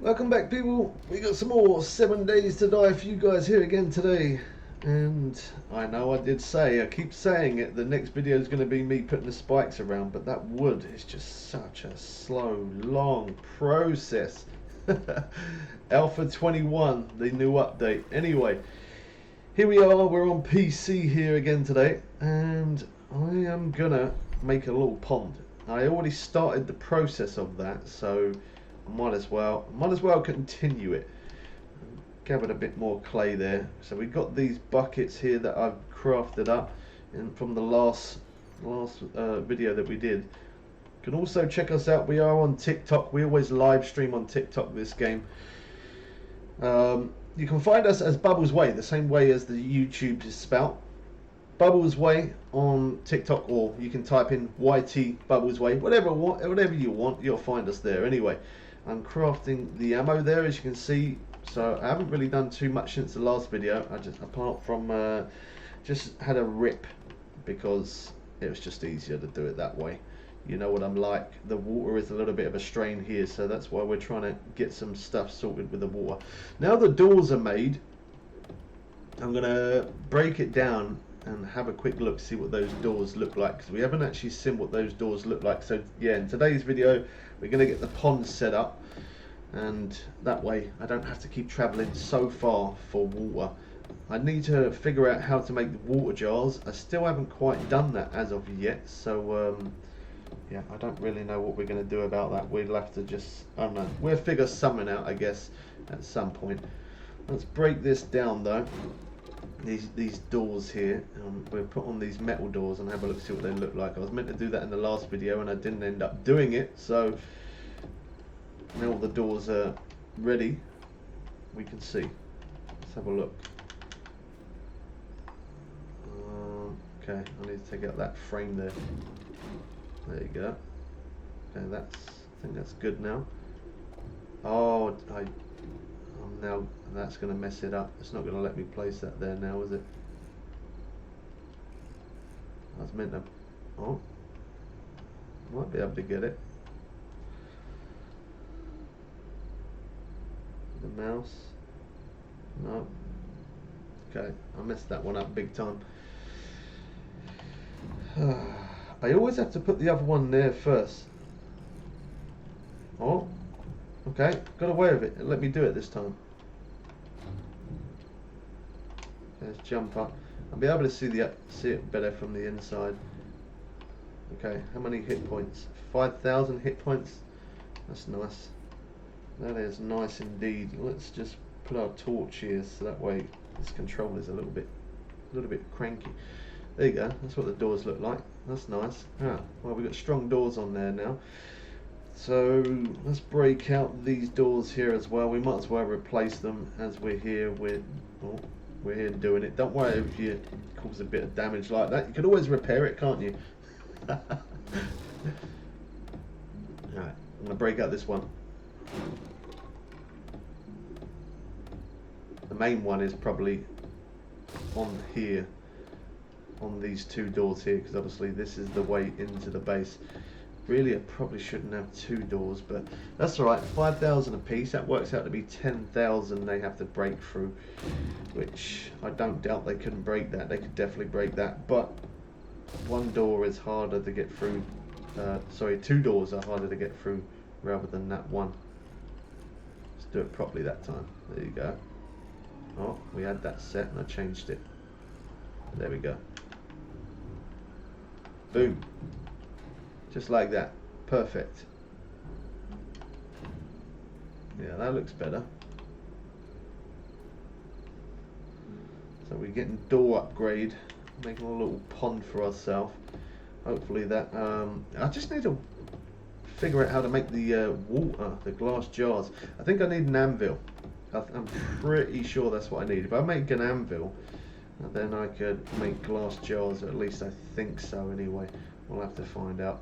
Welcome back, people. We got some more 7 Days to Die for you guys here again today. And I know I keep saying it, the next video is going to be me putting the spikes around, but that wood is just such a slow, long process. Alpha 21, the new update. Anyway, here we are, we're on PC here again today, and I am gonna make a little pond. I already started the process of that, so I might as well continue it. Gathered a bit more clay there, so we've got these buckets here that I've crafted up from the last video that we did. You can also check us out. We are on TikTok. We always live stream on TikTok this game. You can find us as Bubbles Way, the same way as the YouTube is spelt. Bubbles Way on TikTok, or you can type in YT Bubbles Way, whatever you want, you'll find us there. Anyway, I'm crafting the ammo there, as you can see. So I haven't really done too much since the last video. I just, apart from just had a rip because it was just easier to do it that way. You know what I'm like. The water is a little bit of a strain here, so that's why we're trying to get some stuff sorted with the water. Now the doors are made, I'm gonna break it down and have a quick look, see what those doors look like, because we haven't actually seen what those doors look like. So yeah, in today's video we're gonna get the pond set up, and that way I don't have to keep traveling so far for water. I need to figure out how to make the water jars. I still haven't quite done that as of yet, so yeah, I don't really know what we're going to do about that. We'll have to just, I don't know, we'll figure something out, I guess, at some point. Let's break this down though. These doors here, we'll put on these metal doors and have a look, see what they look like. I was meant to do that in the last video and I didn't end up doing it, so now all the doors are ready, we can see. Let's have a look. Okay, I need to take out that frame there. There you go. Okay, I think that's good now. Oh, now that's going to mess it up. It's not going to let me place that there now, is it? I was meant to. Oh, might be able to get it. The mouse. No. Okay, I messed that one up big time. I always have to put the other one there first. Oh, okay, got away with it. Let me do it this time. Let's jump up. I'll be able to see it better from the inside. Okay, how many hit points? 5,000 hit points. That's nice. That is nice indeed. Let's just put our torch here so that way this controller's a little bit cranky. There you go. That's what the doors look like. That's nice. Ah, well, we've got strong doors on there now. So let's break out these doors here as well. We might as well replace them as we're here. We're here doing it. Don't worry if you cause a bit of damage like that. You can always repair it, can't you? Alright, I'm gonna break out this one. The main one is probably on here, on these two doors here, because obviously this is the way into the base. Really, I probably shouldn't have two doors, but that's alright. 5,000 a piece, that works out to be 10,000 they have to break through, which I don't doubt they couldn't break that. They could definitely break that, but one door is harder to get through. Sorry, two doors are harder to get through rather than that one. Let's do it properly that time. There you go. Oh, we had that set and I changed it. There we go. Boom. Just like that. Perfect. Yeah, that looks better. So we're getting door upgrade, making a little pond for ourselves. Hopefully that, I just need to figure out how to make the water, the glass jars. I think I need an anvil. I'm pretty sure that's what I need. If I make an anvil, then I could make glass jars, or at least I think so anyway. We'll have to find out.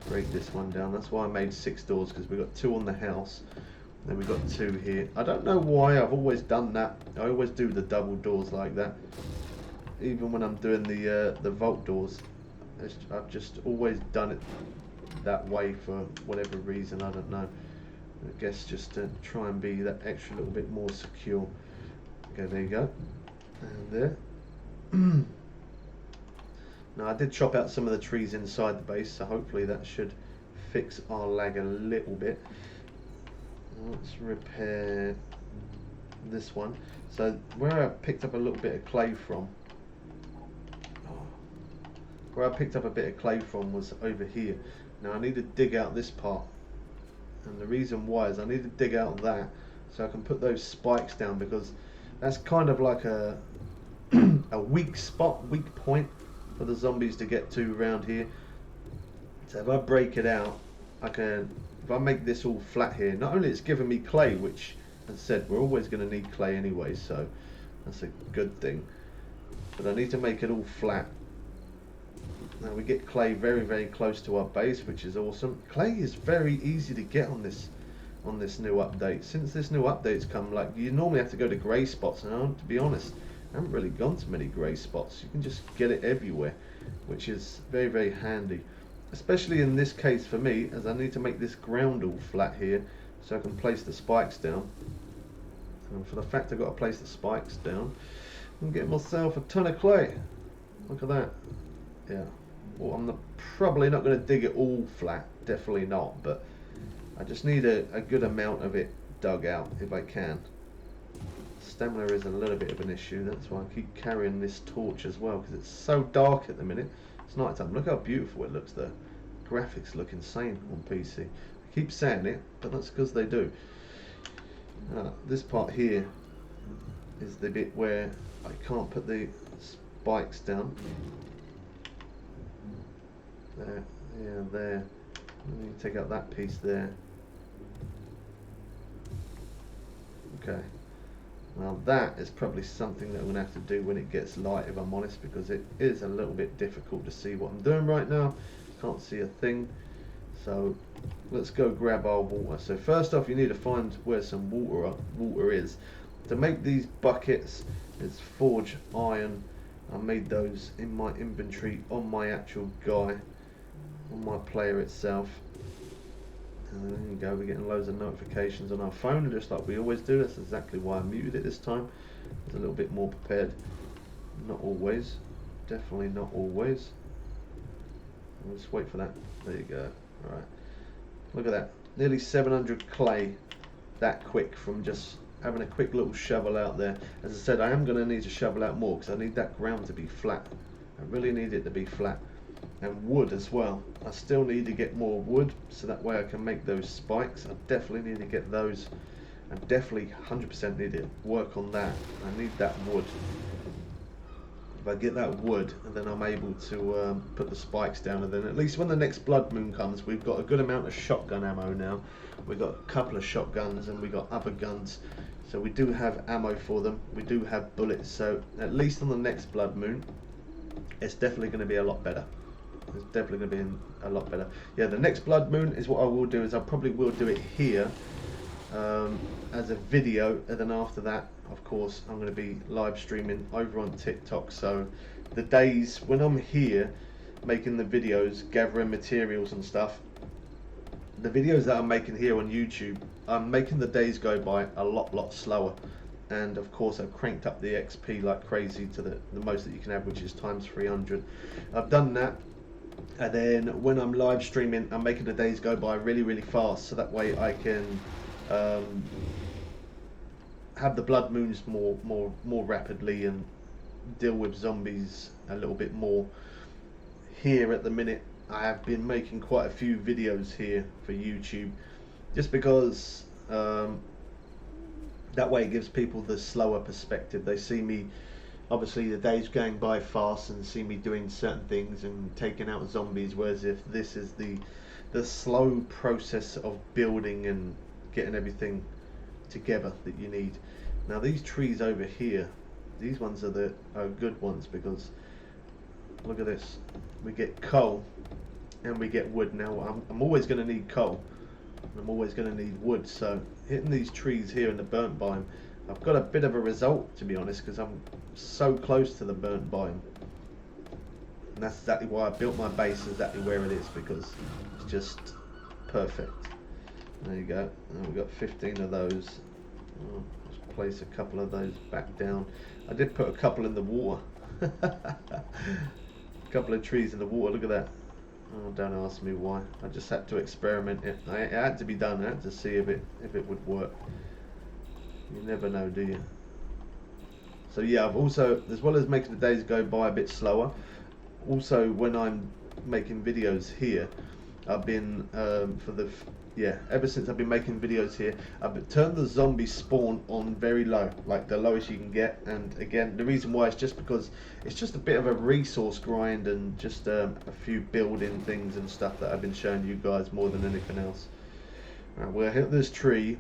Break this one down. That's why I made 6 doors, because we've got 2 on the house. Then we've got 2 here. I don't know why, I've always done that. I always do the double doors like that. Even when I'm doing the vault doors. I've just always done it that way for whatever reason, I don't know. I guess just to try and be that extra little bit more secure. Okay, there you go. And there. Now I did chop out some of the trees inside the base, so hopefully that should fix our lag a little bit. Let's repair this one. So where I picked up a little bit of clay from, was over here. Now I need to dig out this part, and the reason why is I need to dig out that so I can put those spikes down, because that's kind of like a a weak spot, weak point for the zombies to get to around here. So if I break it out, I can, if I make this all flat here, not only it's giving me clay, which as I said, we're always going to need clay anyway, so that's a good thing, but I need to make it all flat. Now we get clay very, very close to our base, which is awesome. Clay is very easy to get on this new update. Since this new update's come, like, you normally have to go to grey spots, and to be honest, I haven't really gone to many grey spots. You can just get it everywhere, which is very, very handy, especially in this case for me, as I need to make this ground all flat here so I can place the spikes down. And for the fact I've got to place the spikes down, I'm getting myself a ton of clay. Look at that. Yeah, well, I'm probably not going to dig it all flat, definitely not, but I just need a good amount of it dug out if I can. Stamina is a little bit of an issue, that's why I keep carrying this torch as well, because it's so dark at the minute. It's night time. Look how beautiful it looks there. Graphics look insane on PC. I keep saying it, but that's because they do. This part here is the bit where I can't put the spikes down. There, yeah, there. Let me take out that piece there. Okay. Now that is probably something that I'm going to have to do when it gets light, if I'm honest, because it is a little bit difficult to see what I'm doing right now. Can't see a thing. So let's go grab our water. So first off, you need to find where some water is. To make these buckets, it's forge iron. I made those in my inventory on my actual guy, on my player itself. And there you go, we're getting loads of notifications on our phone, just like we always do. That's exactly why I muted it this time. I was a little bit more prepared. Not always, definitely not always. Let's wait for that. There you go. Alright, look at that, nearly 700 clay that quick from just having a quick little shovel out there. As I said, I am going to need to shovel out more because I need that ground to be flat. I really need it to be flat. And wood as well. I still need to get more wood so that way I can make those spikes. I definitely need to get those. I definitely 100% need to work on that. I need that wood. If I get that wood, and then I'm able to put the spikes down, and then at least when the next blood moon comes, we've got a good amount of shotgun ammo now. We've got a couple of shotguns and we've got other guns, so we do have ammo for them. We do have bullets, so at least on the next blood moon, it's definitely going to be a lot better. It's definitely going to be a lot better. Yeah, the next blood moon is what I will do, is I probably will do it here as a video, and then after that, of course, I'm going to be live streaming over on TikTok. So the days when I'm here making the videos, gathering materials and stuff, the videos that I'm making here on YouTube, I'm making the days go by a lot slower. And of course I've cranked up the XP like crazy to the most that you can have, which is times 300. I've done that, and then when I'm live streaming, I'm making the days go by really fast, so that way I can have the blood moons more rapidly and deal with zombies a little bit more. Here at the minute, I have been making quite a few videos here for YouTube, just because that way it gives people the slower perspective. They see me, obviously the days going by fast, and see me doing certain things and taking out zombies, whereas if this is the slow process of building and getting everything together that you need. Now these trees over here, these ones are good ones, because look at this, we get coal and we get wood. Now I'm always going to need coal, I'm always going to need wood, so hitting these trees here in the burnt biome, I've got a bit of a result, to be honest, because I'm so close to the burnt biome. And that's exactly why I built my base exactly where it is, because it's just perfect. There you go. And we've got 15 of those. Let's place a couple of those back down. I did put a couple in the water. A couple of trees in the water, look at that. Oh, don't ask me why. I just had to experiment it. It had to be done. I had to see if it would work. You never know, do you? So yeah, I've also, as well as making the days go by a bit slower, also when I'm making videos here, I've been ever since I've been making videos here, I've turned the zombie spawn on very low, like the lowest you can get. And again, the reason why is just because it's just a bit of a resource grind and just a few building things and stuff that I've been showing you guys more than anything else. Right, we'll hit this tree,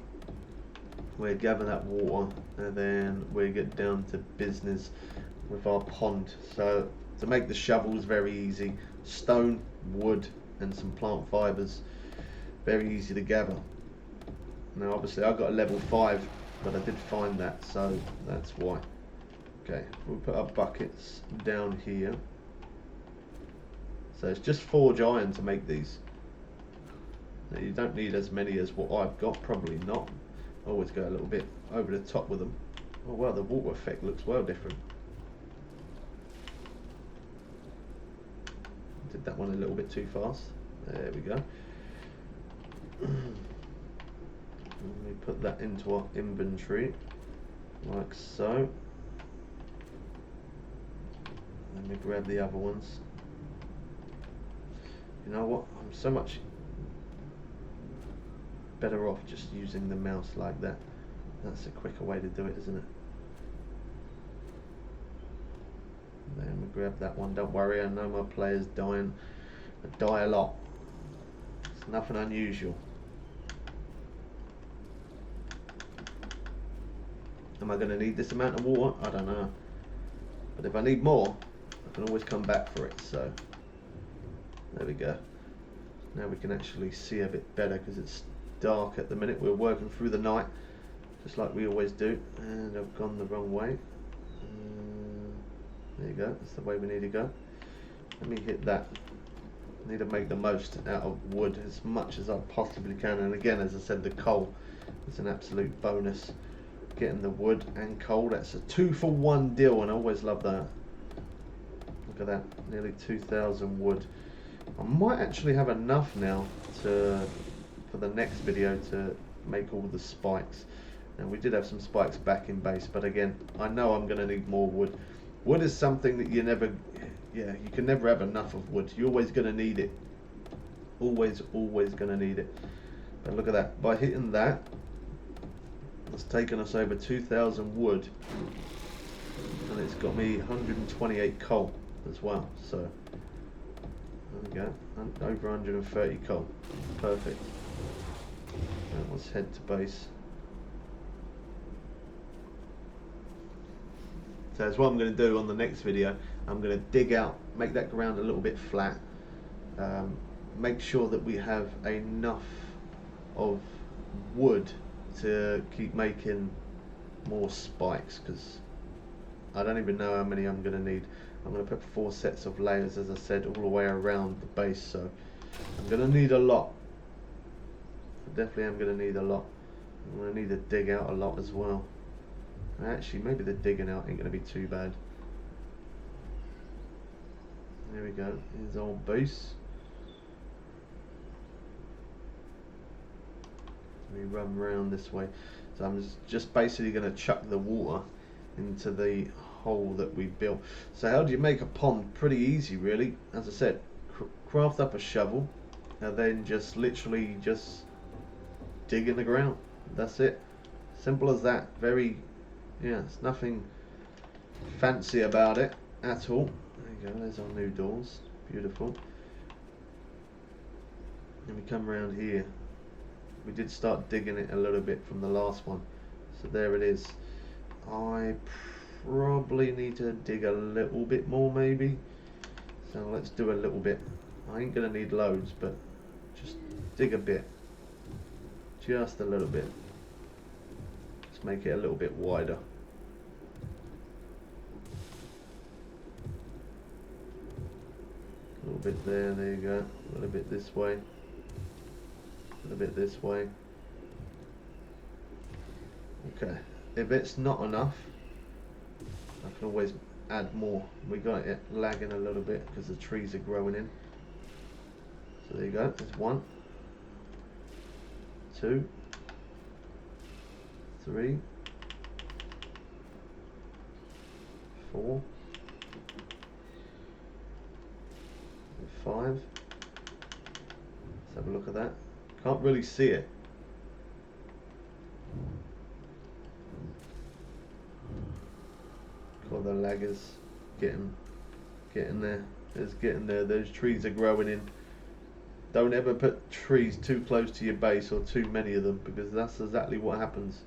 we'll gather that water, and then we'll get down to business with our pond. So to make the shovels very easy, stone, wood and some plant fibers, very easy to gather. Now obviously I got a level 5, but I did find that, so that's why. Okay, we'll put our buckets down here. So it's just forge iron to make these. Now you don't need as many as what I've got, probably not. Always go a little bit over the top with them. Oh well, the water effect looks well different. Did that one a little bit too fast. There we go. Let me put that into our inventory, like so. Let me grab the other ones. You know what? I'm so much better off just using the mouse like that. That's a quicker way to do it, isn't it? Then we grab that one. Don't worry, I know my player's dying. I die a lot. It's nothing unusual. Am I going to need this amount of water? I don't know. But if I need more, I can always come back for it. So there we go. Now we can actually see a bit better because it's dark at the minute. We're working through the night, just like we always do. And I've gone the wrong way. There you go. That's the way we need to go. Let me hit that. I need to make the most out of wood as much as I possibly can. And again, as I said, the coal is an absolute bonus. Getting the wood and coal, that's a 2-for-1 deal, and I always love that. Look at that, nearly 2,000 wood. I might actually have enough now for the next video to make all the spikes. And we did have some spikes back in base, but again, I know I'm going to need more wood. Wood is something that you can never have enough of wood. You're always going to need it. Always going to need it. But look at that, by hitting that, it's taken us over 2,000 wood, and it's got me 128 coal as well. So there we go, over 130 coal. Perfect. And let's head to base. So that's what I'm going to do on the next video. I'm going to dig out, make that ground a little bit flat, make sure that we have enough of wood to keep making more spikes, because I don't even know how many I'm going to need. I'm going to put 4 sets of layers, as I said, all the way around the base, so I'm going to need a lot. I definitely am going to need a lot. I'm going to need to dig out a lot as well. Actually, maybe the digging out ain't going to be too bad. There we go, here's our base. We run round this way, so I'm just basically going to chuck the water into the hole that we built. So how do you make a pond? Pretty easy, really. As I said, craft up a shovel and then just literally just dig in the ground. That's it, simple as that. Very, yeah, it's nothing fancy about it at all. There you go, there's our new doors, beautiful. And we come around here. We did start digging it a little bit from the last one, so there it is. I probably need to dig a little bit more, maybe. So let's do a little bit. I ain't gonna need loads, but just dig a bit, just a little bit. Let's make it a little bit wider. A little bit there, there you go. A little bit this way. A little bit this way. Okay, if it's not enough, I can always add more. We got it lagging a little bit because the trees are growing in. So there you go, there's 1, 2, 3, 4, 5. Let's have a look at that. Can't really see it. God, the lag is getting there. It's getting there. Those trees are growing in. Don't ever put trees too close to your base or too many of them, because that's exactly what happens.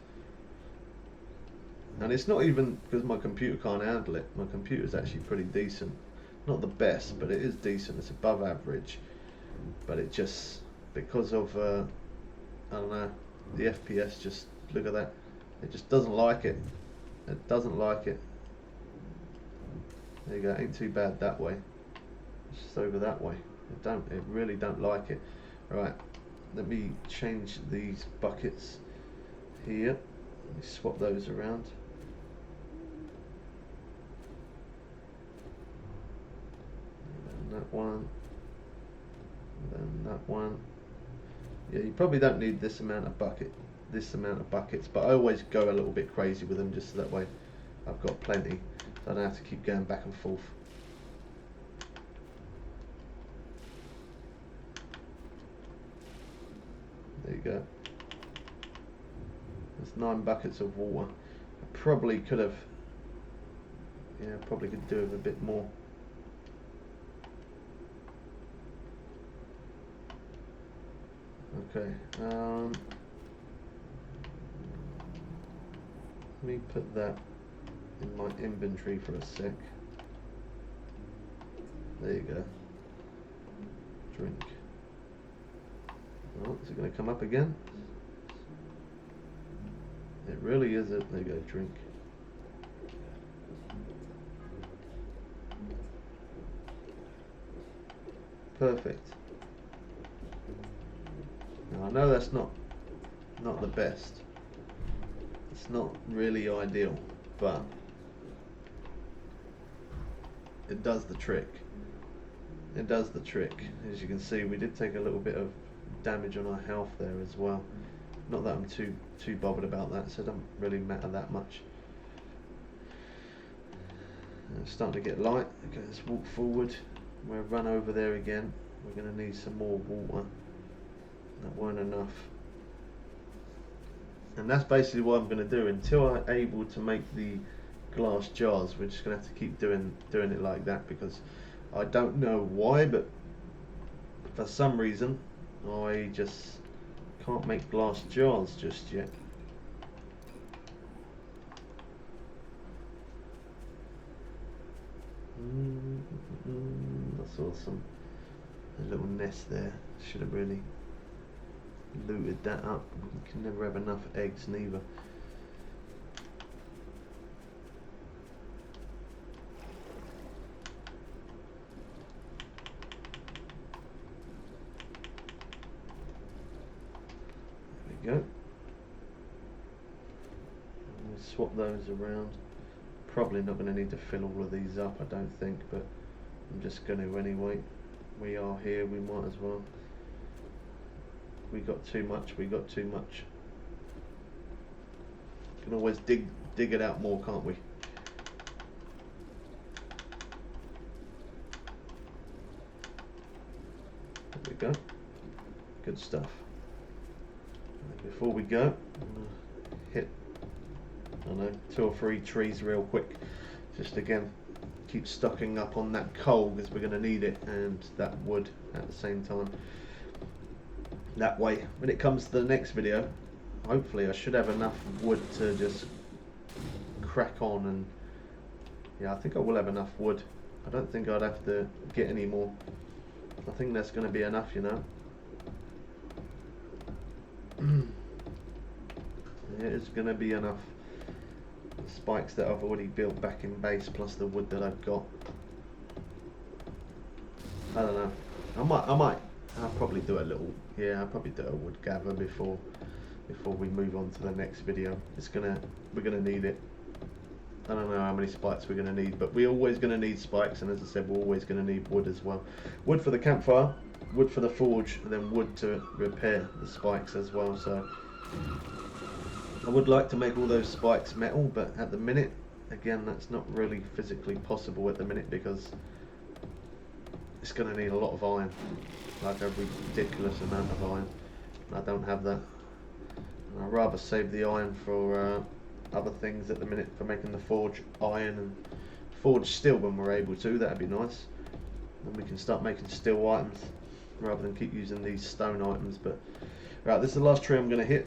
And it's not even because my computer can't handle it. My computer's actually pretty decent. Not the best, but it is decent. It's above average. But it just, because of, I don't know, the FPS, just, look at that. It just doesn't like it. It doesn't like it. There you go, ain't too bad that way. It's just over that way. It really don't like it. Right, let me change these buckets here. Let me swap those around. And that one. And then that one. Yeah, you probably don't need this amount of buckets, but I always go a little bit crazy with them just so that way I've got plenty. So I don't have to keep going back and forth. There you go. There's 9 buckets of water. I probably could have, yeah, probably could do with a bit more. Okay, let me put that in my inventory for a sec. There you go. Drink. Oh, is it going to come up again? It really isn't. There you go, drink. Perfect. Now I know that's not the best. It's not really ideal, but it does the trick. It does the trick. As you can see, we did take a little bit of damage on our health there as well. Not that I'm too bothered about that, so it doesn't really matter that much. It's starting to get light. Okay, let's walk forward. We'll run over there again. We're going to need some more water. That weren't enough. And that's basically what I'm going to do until I'm able to make the glass jars. We're just going to have to keep doing it like that, because I don't know why, but for some reason I just can't make glass jars just yet. That's awesome. A little nest there. Should have really looted that up. You can never have enough eggs neither. There we go. We'll swap those around. Probably not going to need to fill all of these up, I don't think, but I'm just going to anyway. We are here, we might as well. We got too much, we got too much. Can always dig it out more, can't we? There we go. Good stuff. Before we go, I'm gonna hit, I don't know, 2 or 3 trees real quick. Just again, keep stocking up on that coal because we're going to need it, and that wood at the same time. That way, when it comes to the next video, hopefully I should have enough wood to just crack on, and yeah, I think I will have enough wood. I don't think I'd have to get any more. I think that's going to be enough, you know. Yeah, it's going to be enough. The spikes that I've already built back in base, plus the wood that I've got. I don't know. I'll probably do a little, yeah, I'll probably do a wood gather before we move on to the next video. We're gonna need it. I don't know how many spikes we're gonna need, but we're always gonna need spikes, and as I said, we're always gonna need wood as well. Wood for the campfire, wood for the forge, and then wood to repair the spikes as well. So I would like to make all those spikes metal, but at the minute, again, that's not really physically possible at the minute because it's going to need a lot of iron, like a ridiculous amount of iron. I don't have that. And I'd rather save the iron for other things at the minute, for making the forge iron and forge steel when we're able to. That'd be nice. Then we can start making steel items rather than keep using these stone items. But right, this is the last tree I'm going to hit,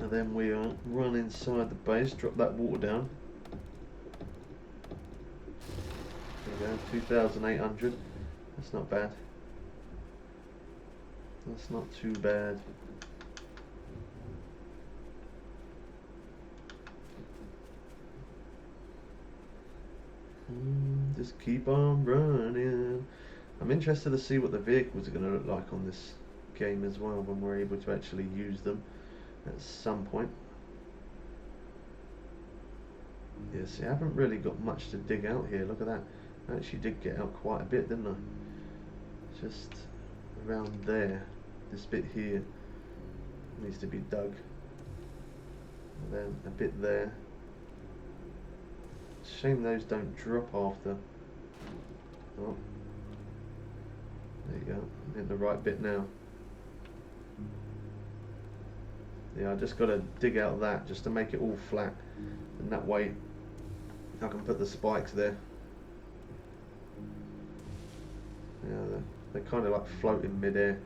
and then we'll run inside the base, drop that water down. There we go, 2,800. That's not bad. That's not too bad. Just keep on running. I'm interested to see what the vehicles are going to look like on this game as well when we're able to actually use them at some point. Yeah, see, I haven't really got much to dig out here. Look at that. I actually did get out quite a bit, didn't I? Just around there. This bit here needs to be dug. And then a bit there. Shame those don't drop after. Oh. There you go. I'm in the right bit now. Yeah, I just got to dig out that just to make it all flat. And that way I can put the spikes there. Yeah, they're kind of like floating mid-air.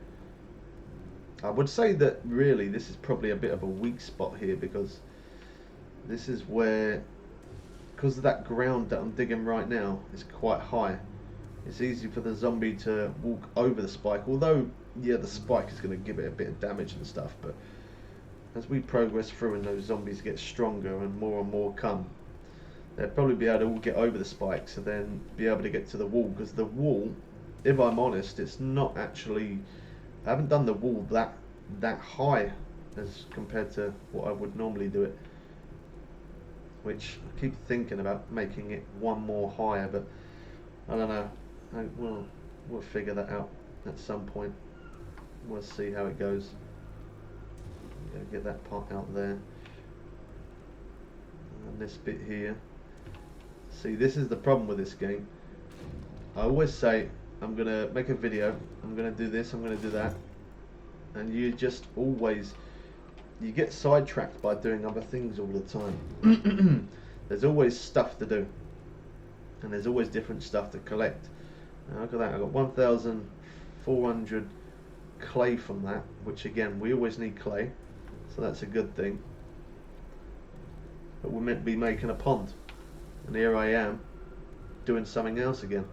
I would say that really this is probably a bit of a weak spot here, because this is where, because of that ground that I'm digging right now is quite high, it's easy for the zombie to walk over the spike, although yeah, the spike is going to give it a bit of damage and stuff, but as we progress through and those zombies get stronger and more come, they'll probably be able to all get over the spikes and then be able to get to the wall, because the wall, if I'm honest, it's not actually, I haven't done the wall that high as compared to what I would normally do it, which I keep thinking about making it one more higher, but I don't know. We'll figure that out at some point. We'll see how it goes. Get that part out there, and this bit here. See, this is the problem with this game. I always say I'm gonna make a video, I'm gonna do this, I'm gonna do that, and you just always, you get sidetracked by doing other things all the time. There's always stuff to do, and there's always different stuff to collect. Now look at that, I got 1,400 clay from that, which again, we always need clay, so that's a good thing. But we're meant to be making a pond, and here I am doing something else again.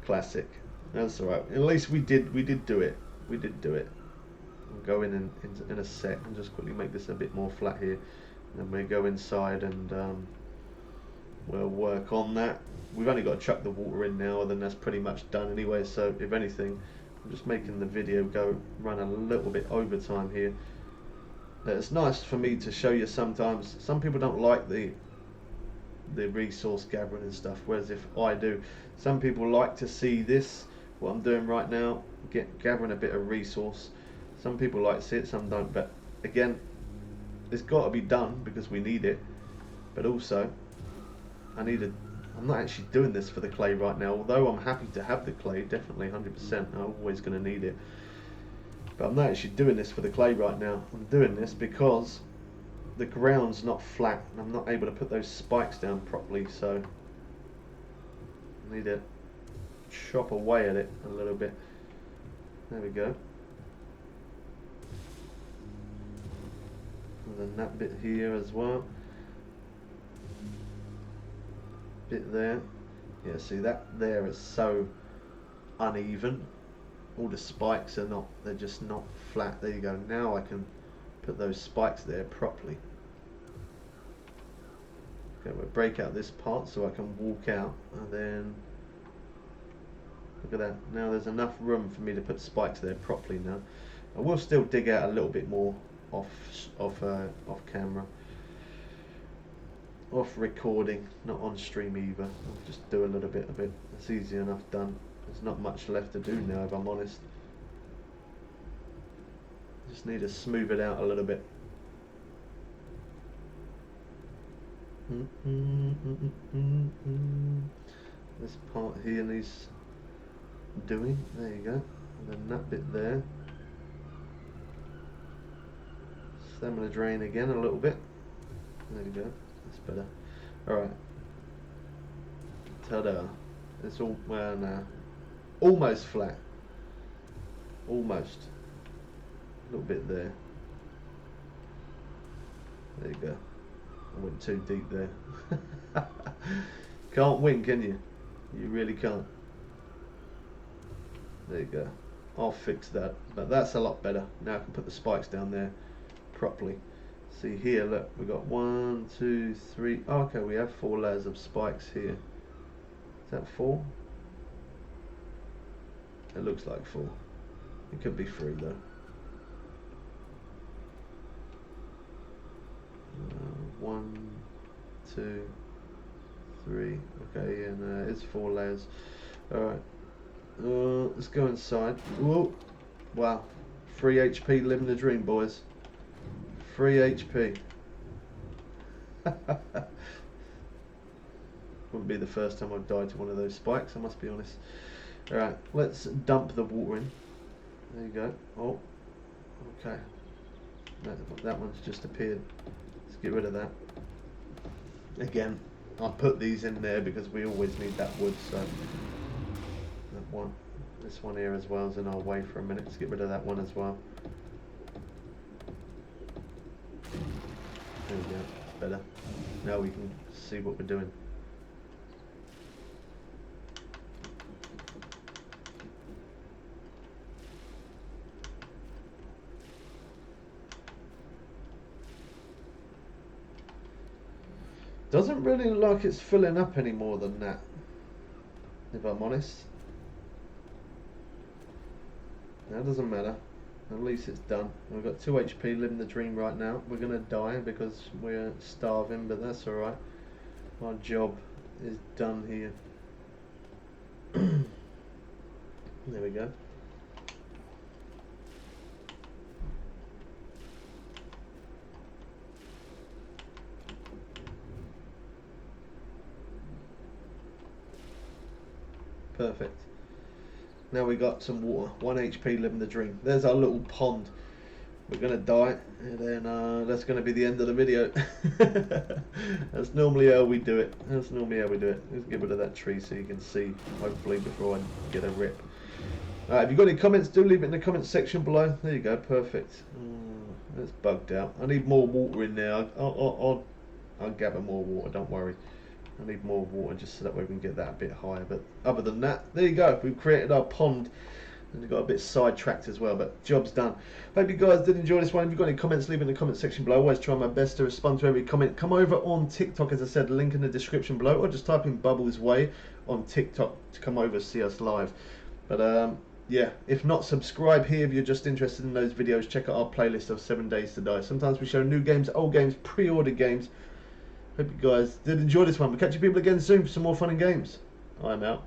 Classic. That's alright. At least we did do it. We did do it. We'll go in a sec and just quickly make this a bit more flat here. And then we'll go inside and we'll work on that. We've only got to chuck the water in now, and then that's pretty much done anyway. So if anything, I'm just making the video run a little bit over time here. It's nice for me to show you sometimes. Some people don't like the resource gathering and stuff, whereas if I do, some people like to see this, what I'm doing right now, gathering a bit of resource. Some people like to see it, some don't, but again, it's got to be done because we need it. But also, I'm not actually doing this for the clay right now, although I'm happy to have the clay, definitely 100%, I'm always going to need it. But I'm not actually doing this for the clay right now. I'm doing this because the ground's not flat and I'm not able to put those spikes down properly, so I need to chop away at it a little bit. There we go. And then that bit here as well. Bit there. Yeah, see that there is so uneven. All the spikes are not, they're just not flat. There you go. Now I can put those spikes there properly. Okay, we'll break out this part so I can walk out, and then look at that. Now there's enough room for me to put spikes there properly now. I will still dig out a little bit more off camera, off recording, not on stream either. I'll just do a little bit of it. It's easy enough done. There's not much left to do now, if I'm honest. Just need to smooth it out a little bit. This part here needs doing. There you go. And then that bit there. Stem and drain again a little bit. There you go. That's better. Alright. Ta-da. It's all, well, now. Almost flat. Almost. A little bit there. There you go. I went too deep there. Can't win, can you? You really can't. There you go. I'll fix that. But that's a lot better. Now I can put the spikes down there properly. See here, look, we've got 1, 2, 3. Oh, okay, we have 4 layers of spikes here. Is that 4? It looks like 4. It could be 3 though. 1, 2, 3. Okay, and it's 4 layers. Alright. Let's go inside. Whoa. Wow. 3 HP, living the dream, boys. 3 HP. Wouldn't be the first time I've died to one of those spikes, I must be honest. Alright, let's dump the water in. There you go. Oh, okay. That one's just appeared. Let's get rid of that. Again, I put these in there because we always need that wood, so that one. This one here as well is in our way for a minute. Let's get rid of that one as well. There we go, better. Now we can see what we're doing. Doesn't really look like it's filling up any more than that, if I'm honest. That doesn't matter. At least it's done. We've got 2 HP living the dream right now. We're going to die because we're starving, but that's alright. Our job is done here. There we go. Perfect. Now we got some water. 1 HP living the dream. There's our little pond. We're gonna die, and then that's gonna be the end of the video. That's normally how we do it. Let's get rid of that tree so you can see, hopefully, before I get a rip. Alright, if you've got any comments, do leave it in the comments section below. There you go, perfect. That's bugged out. I need more water in there. I'll gather more water, don't worry. I need more water just so that way we can get that a bit higher. But other than that, there you go. We've created our pond. And we got a bit sidetracked as well, but job's done. Hope you guys did enjoy this one. If you've got any comments, leave it in the comment section below. I always try my best to respond to every comment. Come over on TikTok, as I said, link in the description below, or just type in Bubbles Way on TikTok to come over and see us live. But yeah, if not, subscribe here if you're just interested in those videos. Check out our playlist of 7 Days to Die. Sometimes we show new games, old games, pre-ordered games. Hope you guys did enjoy this one. We'll catch you people again soon for some more fun and games. I'm out.